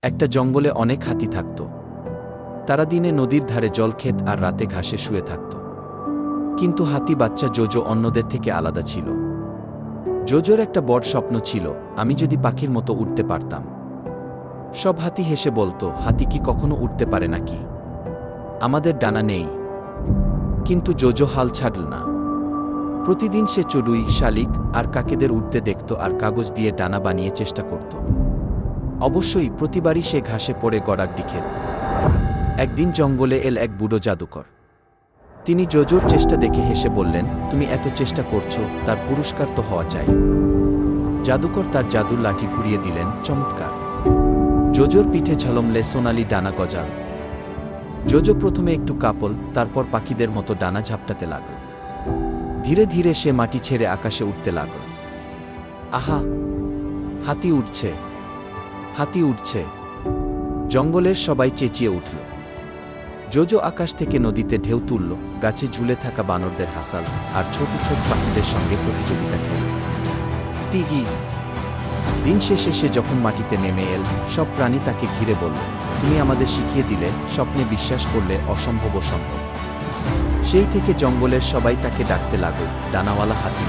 একটা জঙ্গলে অনেক হাতি থাকত। তারা দিনে নদীর ধারে জল খেত আর রাতে ঘাসে শুয়ে থাকত। কিন্তু হাতি বাচ্চা জোজো অন্যদের থেকে আলাদা ছিল। জোজোর একটা বড় স্বপ্ন ছিল, আমি যদি পাখির মতো উড়তে পারতাম। সব হাতি হেসে বলতো, হাতি কি কখনো উড়তে পারে নাকি? আমাদের ডানা নেই। কিন্তু জোজো হাল ছাড়ল না। প্রতিদিন সে চড়ুই, শালিক আর কাকেদের উড়তে দেখত আর কাগজ দিয়ে ডানা বানিয়ে চেষ্টা করত। অবশ্যই প্রতিবারই সে ঘাসে পড়ে গড়াগডি খেত। একদিন জঙ্গলে এল এক বুড়ো জাদুকর। তিনি জোজোর চেষ্টা দেখে হেসে বললেন, তুমি এত চেষ্টা করছো, তার পুরস্কার তো হওয়া চাই। জাদুকর তার জাদুর লাঠি ঘুরিয়ে দিলেন, চমৎকার! জোজোর পিঠে ঝলমলে সোনালি ডানা গজাল। জোজো প্রথমে একটু কাঁপল, তারপর পাখিদের মতো ডানা ঝাপটাতে লাগল। ধীরে ধীরে সে মাটি ছেড়ে আকাশে উঠতে লাগল। আহা, হাতি উঠছে, হাতি উঠছে! জঙ্গলের সবাই চেঁচিয়ে উঠল। জোজো আকাশ থেকে নদীতে ঢেউ তুলল, গাছে ঝুলে থাকা বানরদের হাসাল, আর ছোট ছোট পাখিদের সঙ্গে প্রতিযোগিতা খেল। তিগি! দিন শেষে সে যখন মাটিতে নেমে এল, সব প্রাণী তাকে ঘিরে বলল, তুমি আমাদের শিখিয়ে দিলে, স্বপ্নে বিশ্বাস করলে অসম্ভব সম্ভব। সেই থেকে জঙ্গলের সবাই তাকে ডাকতে লাগল, ডানাওয়ালা হাতি।